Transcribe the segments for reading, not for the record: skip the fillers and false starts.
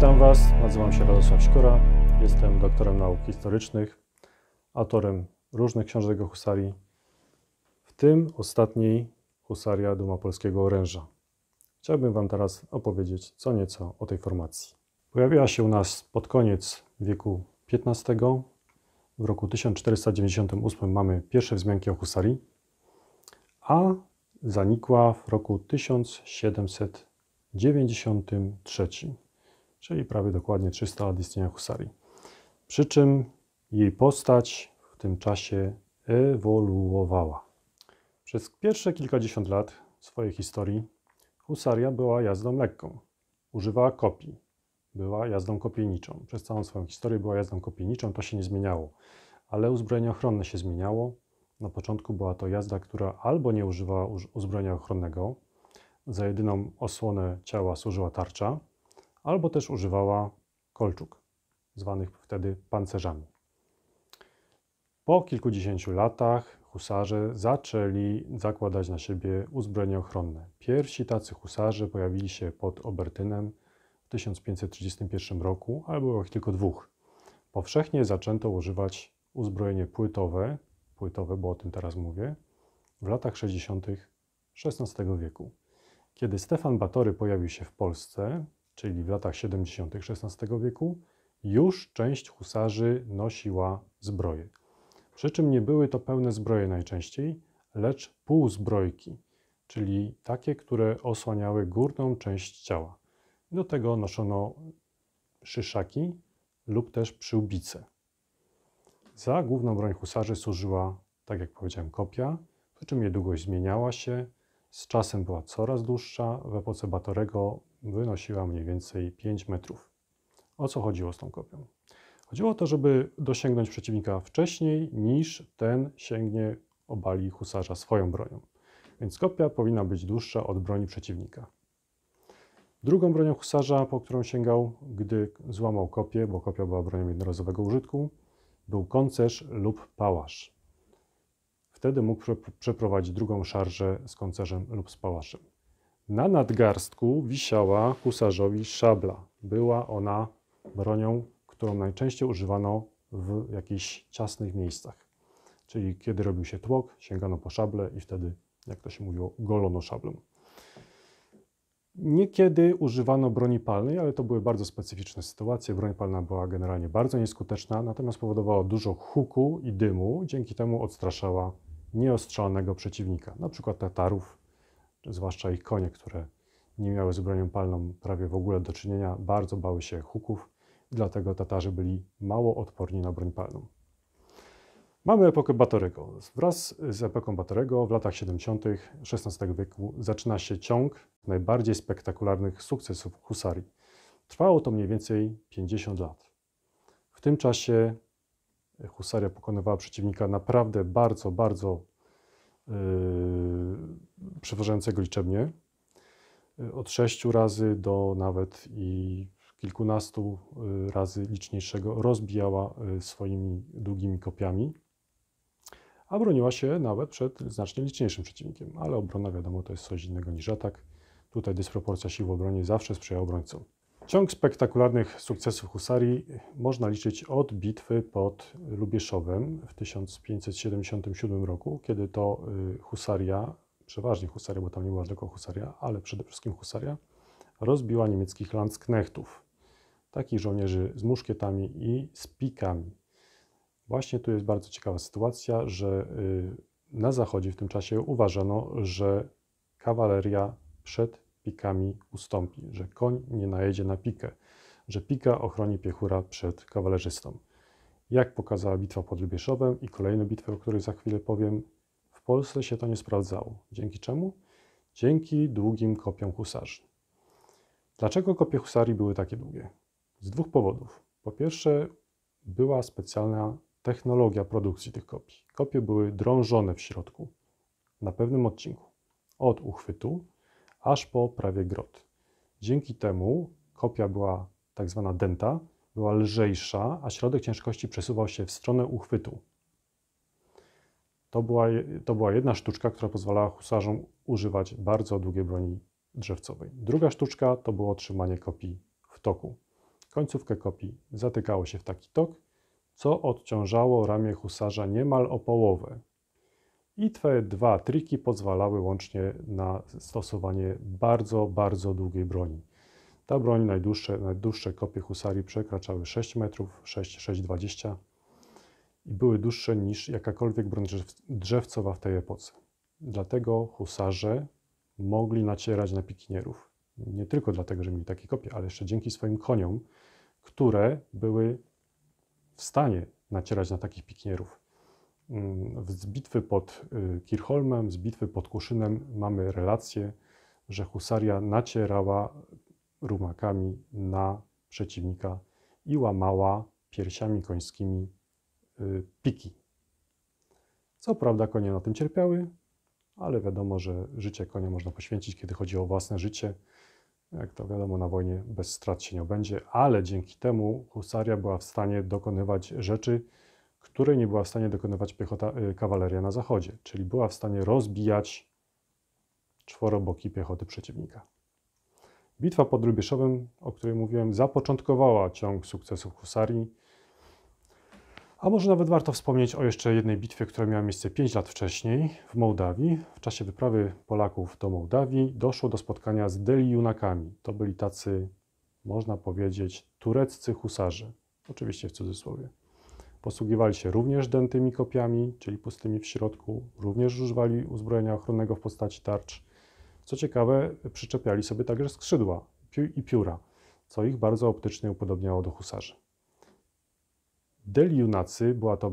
Witam Was, nazywam się Radosław Sikora, jestem doktorem nauk historycznych, autorem różnych książek o husarii, w tym ostatniej Husaria Duma Polskiego Oręża. Chciałbym Wam teraz opowiedzieć co nieco o tej formacji. Pojawiła się u nas pod koniec wieku XV. W roku 1498 mamy pierwsze wzmianki o husarii, a zanikła w roku 1793, czyli prawie dokładnie 300 lat istnienia husarii. Przy czym jej postać w tym czasie ewoluowała. Przez pierwsze kilkadziesiąt lat swojej historii husaria była jazdą lekką. Używała kopii. Była jazdą kopiejniczą. Przez całą swoją historię była jazdą kopiejniczą, to się nie zmieniało. Ale uzbrojenie ochronne się zmieniało. Na początku była to jazda, która albo nie używała uzbrojenia ochronnego, za jedyną osłonę ciała służyła tarcza, albo też używała kolczuk, zwanych wtedy pancerzami. Po kilkudziesięciu latach husarze zaczęli zakładać na siebie uzbrojenie ochronne. Pierwsi tacy husarze pojawili się pod Obertynem w 1531 roku, ale było ich tylko dwóch. Powszechnie zaczęto używać uzbrojenie płytowe, bo o tym teraz mówię, w latach 60. XVI wieku. Kiedy Stefan Batory pojawił się w Polsce, czyli w latach 70. XVI wieku, już część husarzy nosiła zbroję. Przy czym nie były to pełne zbroje najczęściej, lecz półzbrojki, czyli takie, które osłaniały górną część ciała. Do tego noszono szyszaki lub też przyłbice. Za główną broń husarzy służyła, tak jak powiedziałem, kopia, przy czym jej długość zmieniała się, z czasem była coraz dłuższa, w epoce Batorego wynosiła mniej więcej 5 metrów. O co chodziło z tą kopią? Chodziło o to, żeby dosięgnąć przeciwnika wcześniej, niż ten sięgnie, obali husarza swoją bronią. Więc kopia powinna być dłuższa od broni przeciwnika. Drugą bronią husarza, po którą sięgał, gdy złamał kopię, bo kopia była bronią jednorazowego użytku, był koncerz lub pałasz. Wtedy mógł przeprowadzić drugą szarżę z koncerzem lub z pałaszem. Na nadgarstku wisiała husarzowi szabla. Była ona bronią, którą najczęściej używano w jakichś ciasnych miejscach. Czyli kiedy robił się tłok, sięgano po szablę i wtedy, jak to się mówiło, golono szablą. Niekiedy używano broni palnej, ale to były bardzo specyficzne sytuacje. Broń palna była generalnie bardzo nieskuteczna, natomiast powodowała dużo huku i dymu, dzięki temu odstraszała nieostrzelonego przeciwnika, na przykład Tatarów, zwłaszcza ich konie, które nie miały z bronią palną prawie w ogóle do czynienia, bardzo bały się huków i dlatego Tatarzy byli mało odporni na broń palną. Mamy epokę Batorego. Wraz z epoką Batorego w latach 70. XVI wieku zaczyna się ciąg najbardziej spektakularnych sukcesów husarii. Trwało to mniej więcej 50 lat. W tym czasie husaria pokonywała przeciwnika naprawdę bardzo przeważającego liczebnie. Od 6 razy do nawet i kilkunastu razy liczniejszego rozbijała swoimi długimi kopiami, a broniła się nawet przed znacznie liczniejszym przeciwnikiem. Ale obrona, wiadomo, to jest coś innego niż atak. Tutaj dysproporcja sił w obronie zawsze sprzyja obrońcom. Ciąg spektakularnych sukcesów husarii można liczyć od bitwy pod Lubieszowem w 1577 roku, kiedy to husaria, przeważnie husaria, bo tam nie była tylko husaria, ale przede wszystkim husaria, rozbiła niemieckich landsknechtów, takich żołnierzy z muszkietami i z pikami. Właśnie tu jest bardzo ciekawa sytuacja, że na zachodzie w tym czasie uważano, że kawaleria przed pikami ustąpi, że koń nie najedzie na pikę, że pika ochroni piechura przed kawalerzystą. Jak pokazała bitwa pod Lubieszowem i kolejne bitwy, o których za chwilę powiem, w Polsce się to nie sprawdzało. Dzięki czemu? Dzięki długim kopiom husarzy. Dlaczego kopie husarii były takie długie? Z dwóch powodów. Po pierwsze, była specjalna technologia produkcji tych kopii. Kopie były drążone w środku, na pewnym odcinku, od uchwytu aż po prawie grot. Dzięki temu kopia była tak zwana dęta, była lżejsza, a środek ciężkości przesuwał się w stronę uchwytu. To była jedna sztuczka, która pozwalała husarzom używać bardzo długiej broni drzewcowej. Druga sztuczka to było trzymanie kopii w toku. Końcówkę kopii zatykało się w taki tok, co odciążało ramię husarza niemal o połowę. I te dwa triki pozwalały łącznie na stosowanie bardzo, bardzo długiej broni. Ta broń, najdłuższe kopie husarii przekraczały 6 metrów, 6,20 i były dłuższe niż jakakolwiek broń drzewcowa w tej epoce. Dlatego husarze mogli nacierać na pikinierów. Nie tylko dlatego, że mieli takie kopie, ale jeszcze dzięki swoim koniom, które były w stanie nacierać na takich pikinierów. Z bitwy pod Kirchholmem, z bitwy pod Kłuszynem mamy relację, że husaria nacierała rumakami na przeciwnika i łamała piersiami końskimi piki. Co prawda konie na tym cierpiały, ale wiadomo, że życie konia można poświęcić, kiedy chodzi o własne życie. Jak to wiadomo, na wojnie bez strat się nie obędzie, ale dzięki temu husaria była w stanie dokonywać rzeczy, której nie była w stanie dokonywać kawaleria na zachodzie, czyli była w stanie rozbijać czworoboki piechoty przeciwnika. Bitwa pod Lubieszowem, o której mówiłem, zapoczątkowała ciąg sukcesów husarii. A może nawet warto wspomnieć o jeszcze jednej bitwie, która miała miejsce 5 lat wcześniej w Mołdawii. W czasie wyprawy Polaków do Mołdawii doszło do spotkania z Deliunakami. To byli tacy, można powiedzieć, tureccy husarze, oczywiście w cudzysłowie. Posługiwali się również dętymi kopiami, czyli pustymi w środku, również używali uzbrojenia ochronnego w postaci tarcz. Co ciekawe, przyczepiali sobie także skrzydła i pióra, co ich bardzo optycznie upodobniało do husarzy. Deliunacy była to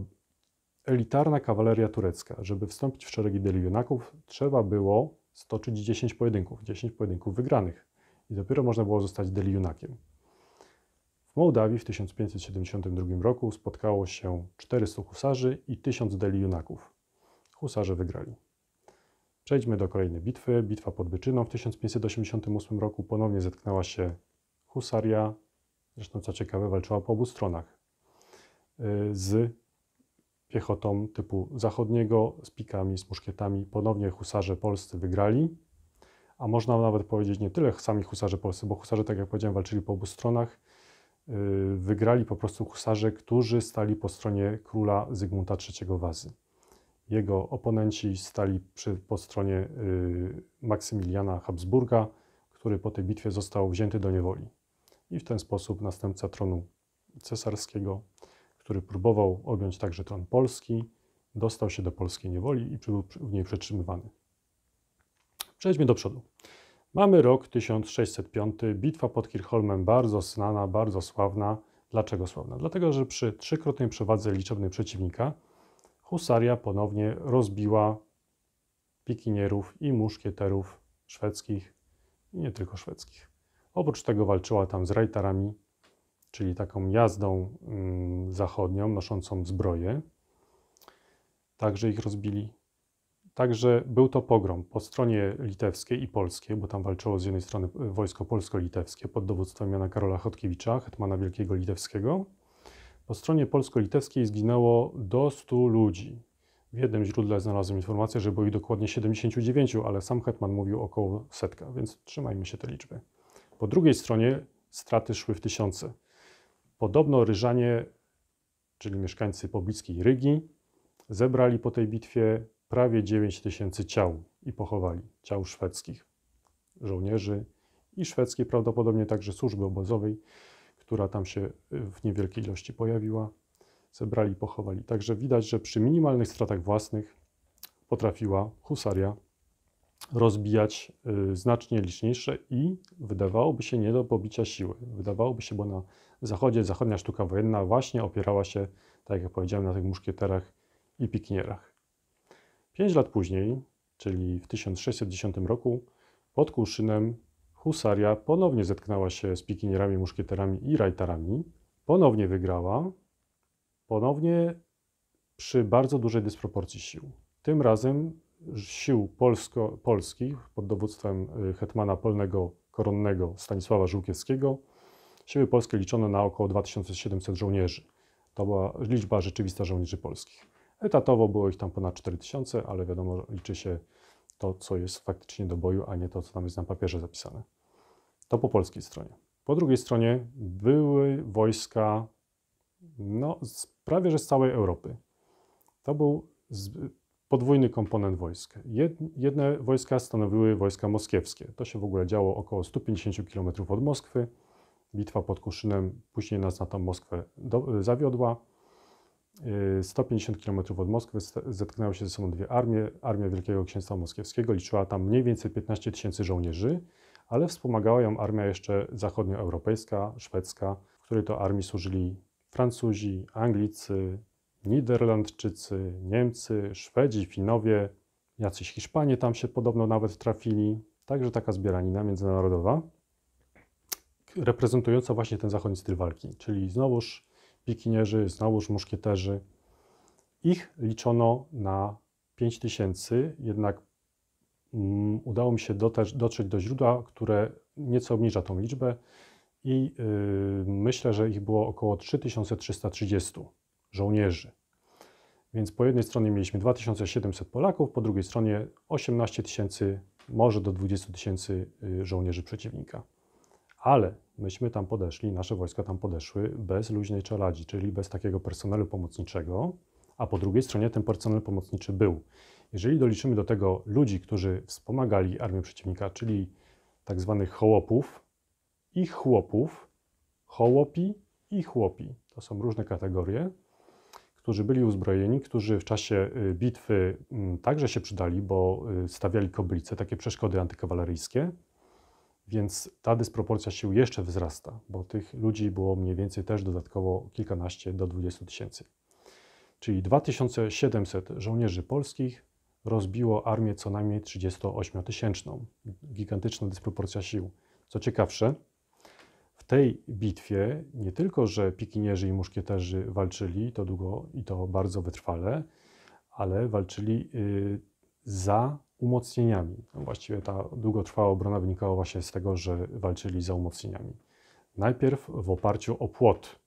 elitarna kawaleria turecka. Żeby wstąpić w szeregi Deliunaków, trzeba było stoczyć 10 pojedynków wygranych i dopiero można było zostać Deliunakiem. W Mołdawii w 1572 roku spotkało się 400 husarzy i 1000 Deliunaków. Husarze wygrali. Przejdźmy do kolejnej bitwy. Bitwa pod Byczyną w 1588 roku ponownie zetknęła się husaria, zresztą co ciekawe walczyła po obu stronach, z piechotą typu zachodniego, z pikami, z muszkietami. Ponownie husarze polscy wygrali, a można nawet powiedzieć nie tyle sami husarze polscy, bo husarze, tak jak powiedziałem, walczyli po obu stronach. Wygrali po prostu husarze, którzy stali po stronie króla Zygmunta III Wazy. Jego oponenci stali po stronie Maksymiliana Habsburga, który po tej bitwie został wzięty do niewoli. I w ten sposób następca tronu cesarskiego, który próbował objąć także tron polski, dostał się do polskiej niewoli i był w niej przetrzymywany. Przejdźmy do przodu. Mamy rok 1605, bitwa pod Kirchholmem bardzo znana, bardzo sławna. Dlaczego sławna? Dlatego, że przy trzykrotnej przewadze liczebnej przeciwnika husaria ponownie rozbiła pikinierów i muszkieterów szwedzkich i nie tylko szwedzkich. Oprócz tego walczyła tam z rajtarami, czyli taką jazdą zachodnią, noszącą zbroję. Także ich rozbili. Także był to pogrom po stronie litewskiej i polskiej, bo tam walczyło z jednej strony wojsko polsko-litewskie pod dowództwem Jana Karola Chodkiewicza, hetmana wielkiego litewskiego. Po stronie polsko-litewskiej zginęło do 100 ludzi. W jednym źródle znalazłem informację, że było ich dokładnie 79, ale sam hetman mówił około 100, więc trzymajmy się te liczby. Po drugiej stronie straty szły w tysiące. Podobno Ryżanie, czyli mieszkańcy pobliskiej Rygi, zebrali po tej bitwie prawie 9000 ciał i pochowali ciał szwedzkich żołnierzy i szwedzkiej, prawdopodobnie także służby obozowej, która tam się w niewielkiej ilości pojawiła. Zebrali i pochowali. Także widać, że przy minimalnych stratach własnych potrafiła husaria rozbijać znacznie liczniejsze i wydawałoby się nie do pobicia siły. Wydawałoby się, bo na zachodzie zachodnia sztuka wojenna właśnie opierała się, tak jak powiedziałem, na tych muszkieterach i pikinierach. 5 lat później, czyli w 1610 roku, pod Kłuszynem husaria ponownie zetknęła się z pikinierami, muszkieterami i rajtarami. Ponownie wygrała, ponownie przy bardzo dużej dysproporcji sił. Tym razem sił polskich pod dowództwem hetmana polnego koronnego Stanisława Żółkiewskiego siły polskie liczono na około 2700 żołnierzy. To była liczba rzeczywista żołnierzy polskich. Etatowo było ich tam ponad 4000, ale wiadomo, liczy się to, co jest faktycznie do boju, a nie to, co tam jest na papierze zapisane. To po polskiej stronie. Po drugiej stronie były wojska prawie że z całej Europy. To był podwójny komponent wojsk. Jedne wojska stanowiły wojska moskiewskie. To się w ogóle działo około 150 km od Moskwy. Bitwa pod Kuszynem później nas na tą Moskwę zawiodła. 150 km od Moskwy zetknęły się ze sobą dwie armie. Armia Wielkiego Księstwa Moskiewskiego liczyła tam mniej więcej 15 000 żołnierzy, ale wspomagała ją armia jeszcze zachodnioeuropejska, szwedzka, w której to armii służyli Francuzi, Anglicy, Niderlandczycy, Niemcy, Szwedzi, Finowie, jacyś Hiszpanie tam się podobno nawet trafili. Także taka zbieranina międzynarodowa, reprezentująca właśnie ten zachodni styl walki, czyli znowuż pikinierzy, znowuż muszkieterzy. Ich liczono na 5000, jednak udało mi się dotrzeć do źródła, które nieco obniża tą liczbę i myślę, że ich było około 3330 żołnierzy. Więc po jednej stronie mieliśmy 2700 Polaków, po drugiej stronie 18 000, może do 20 000 żołnierzy przeciwnika. Ale myśmy tam podeszli, nasze wojska tam podeszły bez luźnej czeladzi, czyli bez takiego personelu pomocniczego, a po drugiej stronie ten personel pomocniczy był. Jeżeli doliczymy do tego ludzi, którzy wspomagali armię przeciwnika, czyli tak zwanych hołopów i chłopów, hołopi i chłopi, to są różne kategorie, którzy byli uzbrojeni, którzy w czasie bitwy także się przydali, bo stawiali koblice, takie przeszkody antykawaleryjskie, więc ta dysproporcja sił jeszcze wzrasta, bo tych ludzi było mniej więcej też dodatkowo kilkanaście do 20 000. Czyli 2700 żołnierzy polskich rozbiło armię co najmniej 38-tysięczną. Gigantyczna dysproporcja sił. Co ciekawsze, w tej bitwie nie tylko, że pikinierzy i muszkieterzy walczyli to długo i to bardzo wytrwale, ale walczyli za umocnieniami. No właściwie ta długotrwała obrona wynikała właśnie z tego, że walczyli za umocnieniami. Najpierw w oparciu o płot.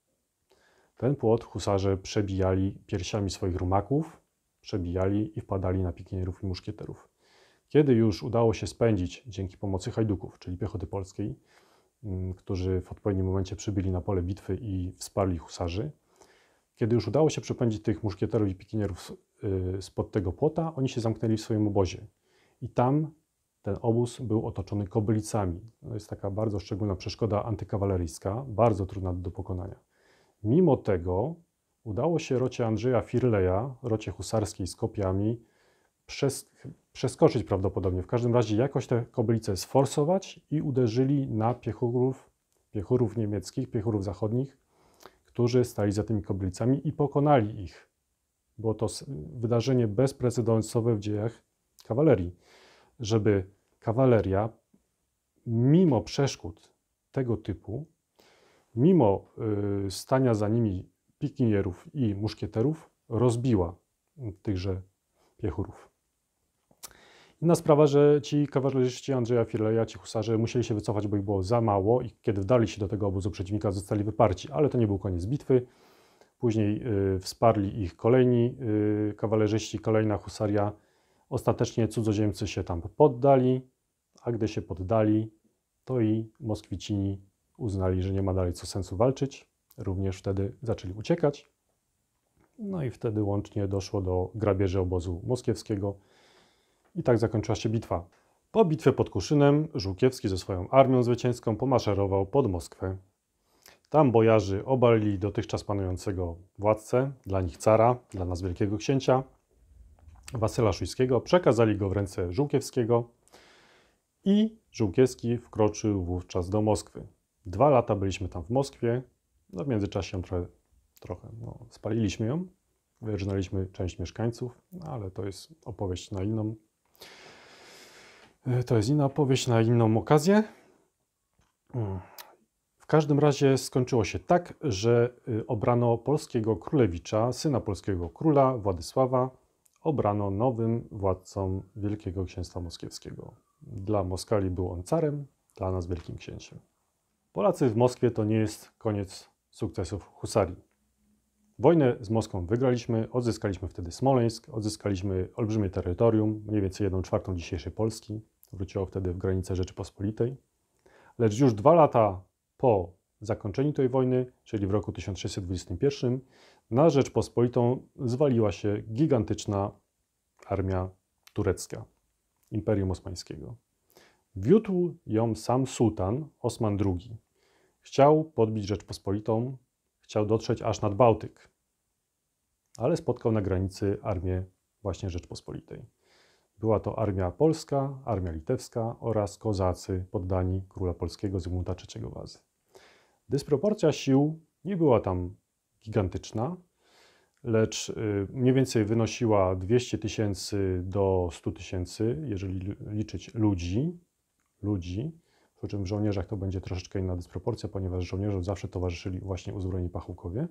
Ten płot husarze przebijali piersiami swoich rumaków, przebijali i wpadali na pikinierów i muszkieterów. Kiedy już udało się spędzić, dzięki pomocy hajduków, czyli piechoty polskiej, którzy w odpowiednim momencie przybyli na pole bitwy i wsparli husarzy, kiedy już udało się przepędzić tych muszkieterów i pikinierów spod tego płota, oni się zamknęli w swoim obozie. I tam ten obóz był otoczony koblicami. To jest taka bardzo szczególna przeszkoda antykawaleryjska, bardzo trudna do pokonania. Mimo tego udało się rocie Andrzeja Firleja, rocie husarskiej z kopiami, przeskoczyć prawdopodobnie. W każdym razie jakoś te koblice sforsować i uderzyli na piechurów niemieckich, piechurów zachodnich, którzy stali za tymi koblicami i pokonali ich. Było to wydarzenie bezprecedensowe w dziejach kawalerii, żeby kawaleria mimo przeszkód tego typu, mimo stania za nimi pikinierów i muszkieterów, rozbiła tychże piechurów. Inna sprawa, że ci kawalerzyści Andrzeja Firleja, ci husarze, musieli się wycofać, bo ich było za mało i kiedy wdali się do tego obozu przeciwnika, zostali wyparci. Ale to nie był koniec bitwy. Później wsparli ich kolejni kawalerzyści, kolejna husaria. Ostatecznie cudzoziemcy się tam poddali, a gdy się poddali, to i Moskwicini uznali, że nie ma dalej co sensu walczyć. Również wtedy zaczęli uciekać. No i wtedy łącznie doszło do grabieży obozu moskiewskiego. I tak zakończyła się bitwa. Po bitwie pod Kuszynem Żółkiewski ze swoją armią zwycięską pomaszerował pod Moskwę. Tam bojarzy obalili dotychczas panującego władcę, dla nich cara, dla nas wielkiego księcia, Wasyla Szujskiego, przekazali go w ręce Żółkiewskiego i Żółkiewski wkroczył wówczas do Moskwy. 2 lata byliśmy tam w Moskwie, no w międzyczasie ją trochę spaliliśmy ją, wyrżnęliśmy część mieszkańców, ale to jest opowieść na inną. To jest inna opowieść na inną okazję. W każdym razie skończyło się tak, że obrano polskiego królewicza, syna polskiego króla Władysława, obrano nowym władcą Wielkiego Księstwa Moskiewskiego. Dla Moskali był on carem, dla nas wielkim księciem. Polacy w Moskwie to nie jest koniec sukcesów husarii. Wojnę z Moskwą wygraliśmy, odzyskaliśmy wtedy Smoleńsk, odzyskaliśmy olbrzymie terytorium, mniej więcej 1/4 dzisiejszej Polski. Wróciło wtedy w granice Rzeczypospolitej. Lecz już 2 lata po zakończeniu tej wojny, czyli w roku 1621, na Rzeczpospolitą zwaliła się gigantyczna armia turecka, Imperium Osmańskiego. Wiódł ją sam sułtan Osman II. Chciał podbić Rzeczpospolitą, chciał dotrzeć aż nad Bałtyk, ale spotkał na granicy armię właśnie Rzeczpospolitej. Była to armia polska, armia litewska oraz kozacy poddani króla polskiego Zygmunta III Wazy. Dysproporcja sił nie była tam gigantyczna, lecz mniej więcej wynosiła 200 000 do 100 000, jeżeli liczyć ludzi, przy czym w żołnierzach to będzie troszeczkę inna dysproporcja, ponieważ żołnierzom zawsze towarzyszyli właśnie uzbrojeni pachołkowie.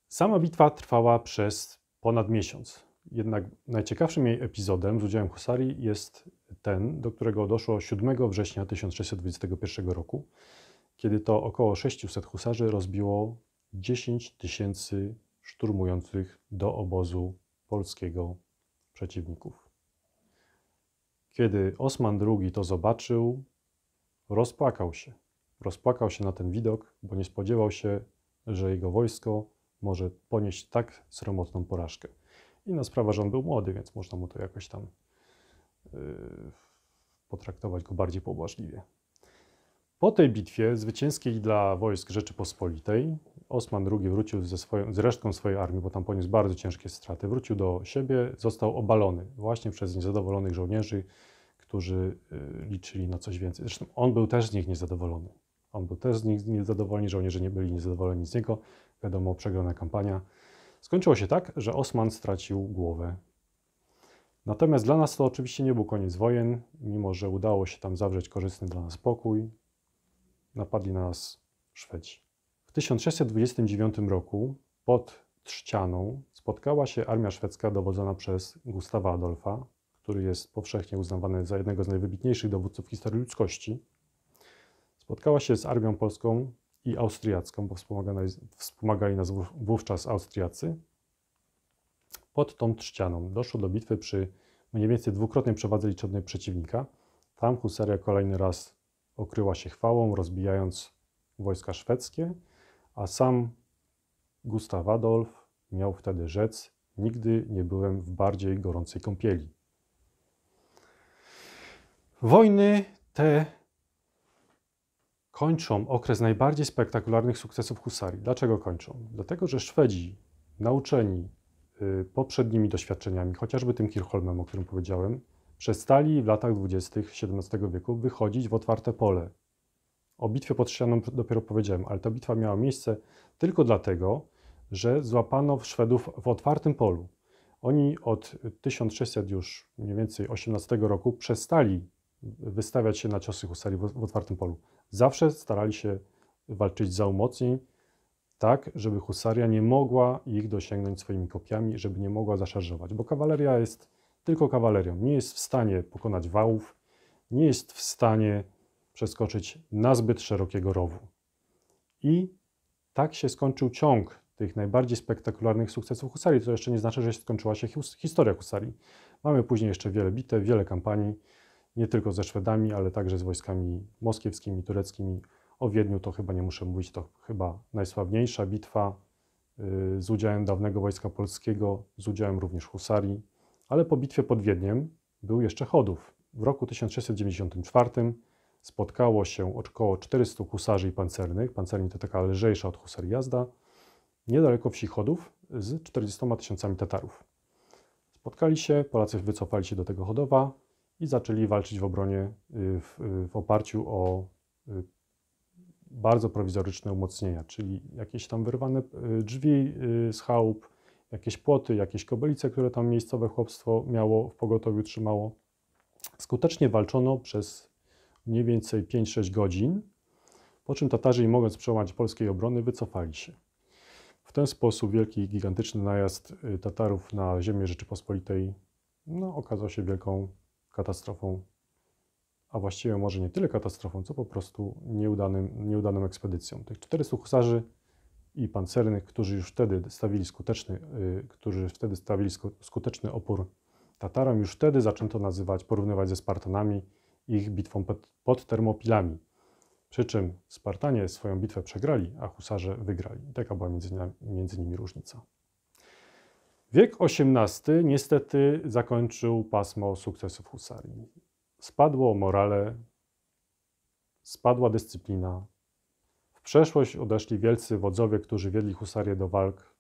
Sama bitwa trwała przez ponad miesiąc. Jednak najciekawszym jej epizodem z udziałem husarii jest ten, do którego doszło 7 września 1621 roku, kiedy to około 600 husarzy rozbiło 10 000 szturmujących do obozu polskiego przeciwników. Kiedy Osman II to zobaczył, rozpłakał się. Rozpłakał się na ten widok, bo nie spodziewał się, że jego wojsko może ponieść tak sromotną porażkę. Inna sprawa, że on był młody, więc można mu to jakoś tam potraktować go bardziej pobłażliwie. Po tej bitwie zwycięskiej dla wojsk Rzeczypospolitej Osman II wrócił z resztką swojej armii, bo tam poniósł bardzo ciężkie straty. Wrócił do siebie, został obalony właśnie przez niezadowolonych żołnierzy, którzy liczyli na coś więcej. Zresztą on był też z nich niezadowolony. On był też z nich niezadowolony, żołnierze nie byli niezadowoleni z niego. Wiadomo, przegrana kampania. Skończyło się tak, że Osman stracił głowę. Natomiast dla nas to oczywiście nie był koniec wojen, mimo że udało się tam zawrzeć korzystny dla nas pokój. Napadli na nas Szwedzi. W 1629 roku pod Trzcianą spotkała się armia szwedzka dowodzona przez Gustawa Adolfa, który jest powszechnie uznawany za jednego z najwybitniejszych dowódców w historii ludzkości. Spotkała się z armią polską i austriacką, bo wspomagali nas wówczas Austriacy. Pod tą Trzcianą doszło do bitwy przy mniej więcej dwukrotnej przewadze liczebnej przeciwnika. Tam husaria kolejny raz okryła się chwałą, rozbijając wojska szwedzkie, a sam Gustav Adolf miał wtedy rzec: nigdy nie byłem w bardziej gorącej kąpieli. Wojny te kończą okres najbardziej spektakularnych sukcesów husarii. Dlaczego kończą? Dlatego, że Szwedzi, nauczeni poprzednimi doświadczeniami, chociażby tym Kirchholmem, o którym powiedziałem, przestali w latach 20. XVII wieku wychodzić w otwarte pole. O bitwie pod Trzcianą dopiero powiedziałem, ale ta bitwa miała miejsce tylko dlatego, że złapano Szwedów w otwartym polu. Oni od 1600 już mniej więcej 18 roku przestali wystawiać się na ciosy husarii w otwartym polu. Zawsze starali się walczyć za umocnień, tak, żeby husaria nie mogła ich dosięgnąć swoimi kopiami, żeby nie mogła zaszarżować, bo kawaleria jest tylko kawalerią. Nie jest w stanie pokonać wałów, nie jest w stanie przeskoczyć nazbyt szerokiego rowu. I tak się skończył ciąg tych najbardziej spektakularnych sukcesów husarii. To jeszcze nie znaczy, że skończyła się historia husarii. Mamy później jeszcze wiele bitew, wiele kampanii, nie tylko ze Szwedami, ale także z wojskami moskiewskimi, tureckimi. O Wiedniu to chyba nie muszę mówić, to chyba najsławniejsza bitwa z udziałem dawnego Wojska Polskiego, z udziałem również husarii. Ale po bitwie pod Wiedniem był jeszcze Chodów. W roku 1694 spotkało się około 400 husarzy i pancernych. Pancerni to taka lżejsza od husarii jazda, niedaleko wsi Chodów z 40 000 Tatarów. Spotkali się, Polacy wycofali się do tego Chodowa i zaczęli walczyć w obronie w oparciu o bardzo prowizoryczne umocnienia, czyli jakieś tam wyrwane drzwi z chałup, jakieś płoty, jakieś kobylce, które tam miejscowe chłopstwo miało w pogotowiu, trzymało. Skutecznie walczono przez mniej więcej 5-6 godzin, po czym Tatarzy, nie mogąc przełamać polskiej obrony, wycofali się. W ten sposób wielki, gigantyczny najazd Tatarów na ziemię Rzeczypospolitej okazał się wielką katastrofą, a właściwie może nie tyle katastrofą, co po prostu nieudaną ekspedycją. Tych 400 husarzy i pancernych, którzy wtedy stawili skuteczny opór Tatarom, już wtedy zaczęto porównywać ze Spartanami ich bitwą pod Termopilami. Przy czym Spartanie swoją bitwę przegrali, a husarze wygrali. Taka była między nimi różnica. Wiek XVIII niestety zakończył pasmo sukcesów husarii. Spadło morale, spadła dyscyplina. W przeszłość odeszli wielcy wodzowie, którzy wiedli husarię do walk.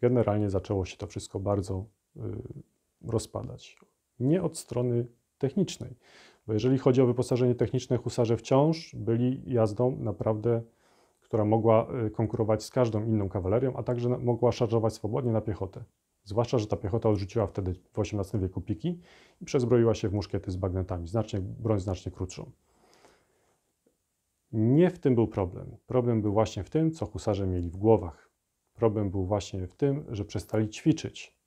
Generalnie zaczęło się to wszystko bardzo rozpadać. Nie od strony technicznej, bo jeżeli chodzi o wyposażenie techniczne, husarze wciąż byli jazdą naprawdę, która mogła konkurować z każdą inną kawalerią, a także mogła szarżować swobodnie na piechotę. Zwłaszcza, że ta piechota odrzuciła wtedy w XVIII wieku piki i przezbroiła się w muszkiety z bagnetami, broń znacznie krótszą. Nie w tym był problem. Problem był właśnie w tym, co husarze mieli w głowach. Problem był właśnie w tym, że przestali ćwiczyć.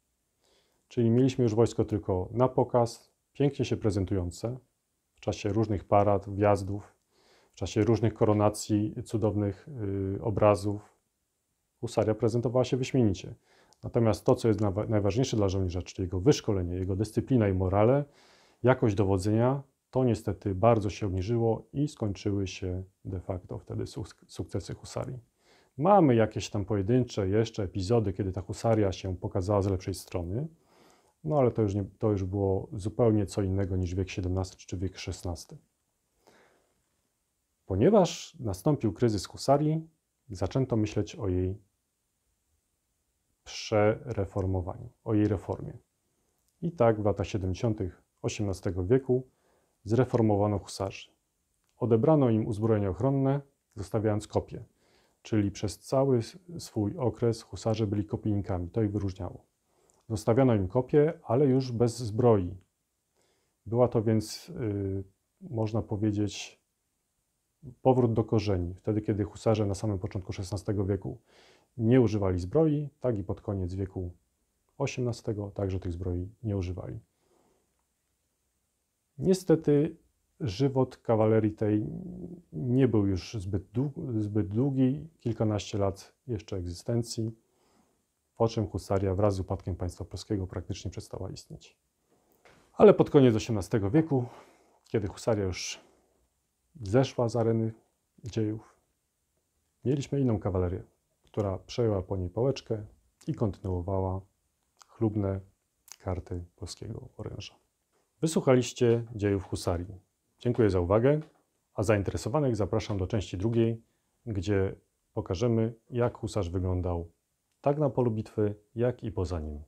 Czyli mieliśmy już wojsko tylko na pokaz, pięknie się prezentujące w czasie różnych parad, wjazdów, w czasie różnych koronacji, cudownych obrazów. Husaria prezentowała się wyśmienicie. Natomiast to, co jest najważniejsze dla żołnierza, czyli jego wyszkolenie, jego dyscyplina i morale, jakość dowodzenia, to niestety bardzo się obniżyło i skończyły się de facto wtedy sukcesy husarii. Mamy jakieś tam pojedyncze jeszcze epizody, kiedy ta husaria się pokazała z lepszej strony, no ale to już było zupełnie co innego niż wiek XVII czy wiek XVI. Ponieważ nastąpił kryzys husarii, zaczęto myśleć o jej przereformowaniu, o jej reformie. I tak w latach 70. XVIII wieku zreformowano husarzy. Odebrano im uzbrojenie ochronne, zostawiając kopie, czyli przez cały swój okres husarze byli kopijnikami, to ich wyróżniało. Zostawiano im kopie, ale już bez zbroi. Była to więc, można powiedzieć, powrót do korzeni. Wtedy, kiedy husarze na samym początku XVI wieku nie używali zbroi, tak i pod koniec wieku XVIII także tych zbroi nie używali. Niestety żywot kawalerii tej nie był już zbyt długi, kilkanaście lat jeszcze egzystencji, po czym husaria wraz z upadkiem państwa polskiego praktycznie przestała istnieć. Ale pod koniec XVIII wieku, kiedy husaria już zeszła z areny dziejów, mieliśmy inną kawalerię, która przejęła po niej pałeczkę i kontynuowała chlubne karty polskiego oręża. Wysłuchaliście dziejów husarii. Dziękuję za uwagę, a zainteresowanych zapraszam do części drugiej, gdzie pokażemy, jak husarz wyglądał tak na polu bitwy, jak i poza nim.